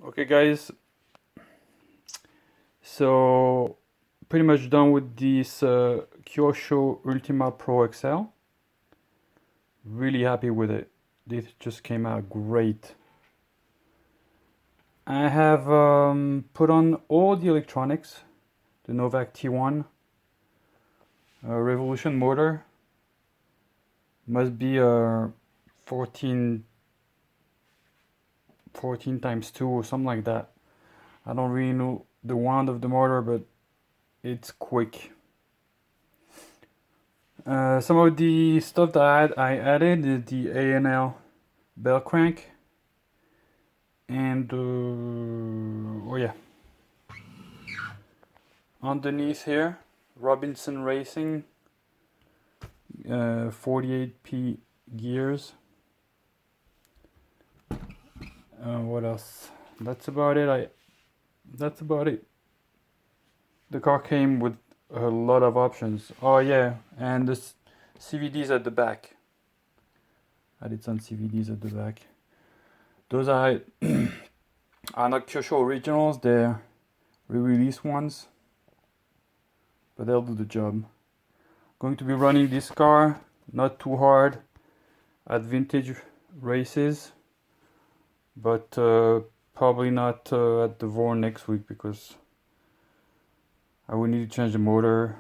Okay, guys, so pretty much done with this Kyosho Ultima Pro XL. Really happy with it. This just came out great. I have put on all the electronics, the Novak T1 Revolution motor. Must be a 14 times 2 or something like that. I don't really know the wound of the motor, but it's quick. Some of the stuff that I added is the A&L bell crank and oh yeah, underneath here Robinson Racing 48p gears. What else? That's about it. That's about it. The car came with a lot of options. Oh yeah, and the CVDs at the back. I did some CVDs at the back. Those are not Kyosho originals. They're re-release ones, but they'll do the job. Going to be running this car not too hard at vintage races, but probably not at the VOR next week because I will need to change the motor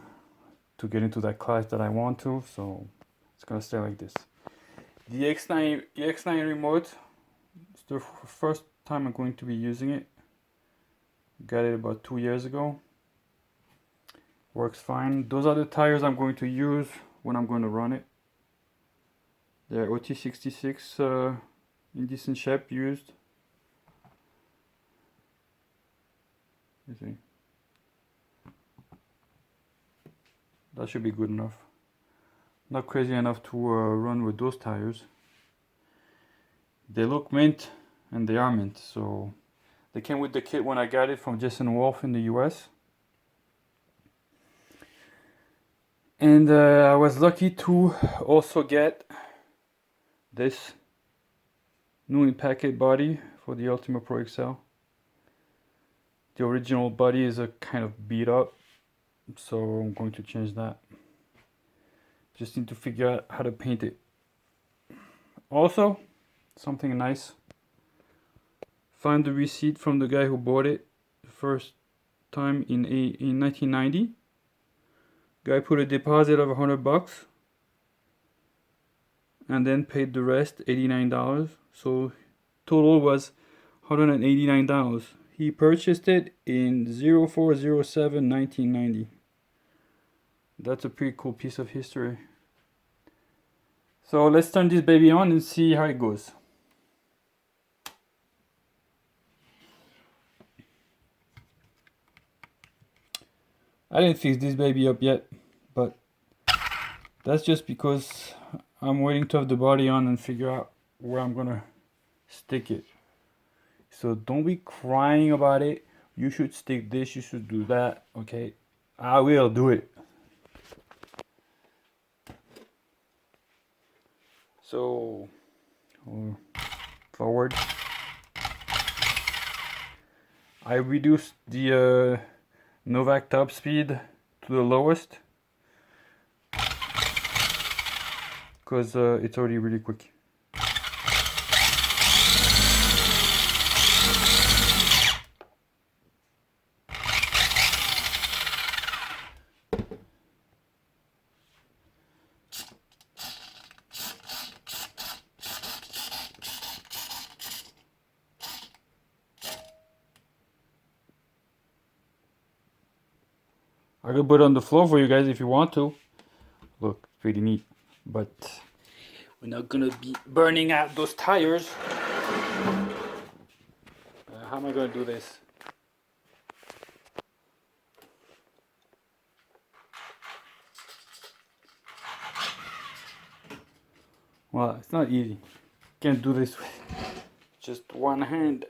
to get into that class that I want to, so it's gonna stay like this. The X9 remote, it's the first time I'm going to be using it. Got it about 2 years ago. Works fine. Those are the tires I'm going to use when I'm going to run it. They're OT66 in decent shape used. You see. That should be good enough. Not crazy enough to run with those tires. They look mint and they are mint, so they came with the kit when I got it from Jason Wolf in the US. And I was lucky to also get this new in-packet body for the Ultima Pro XL. The original body is a kind of beat up, so I'm going to change that. Just need to figure out how to paint it. Also, something nice. Find the receipt from the guy who bought it the first time in 1990. Guy put a deposit of $100 and then paid the rest, $89. So total was $189. He purchased it in 04/07/1990. That's a pretty cool piece of history. So let's turn this baby on and see how it goes. I didn't fix this baby up yet, but that's just because I'm waiting to have the body on and figure out where I'm gonna stick it. So don't be crying about it. You should stick this, you should do that, okay? I will do it. So, forward. I reduced the Novak top speed to the lowest because it's already really quick. I could put it on the floor for you guys if you want to. Look, pretty neat. But we're not gonna be burning out those tires. How am I gonna do this? Well, it's not easy. Can't do this with just one hand.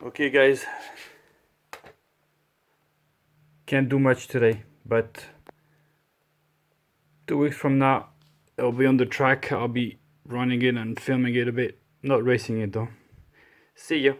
Okay, guys. can't do much today, but 2 weeks from now it'll be on the track. I'll be running it and filming it a bit, not racing it though. See ya.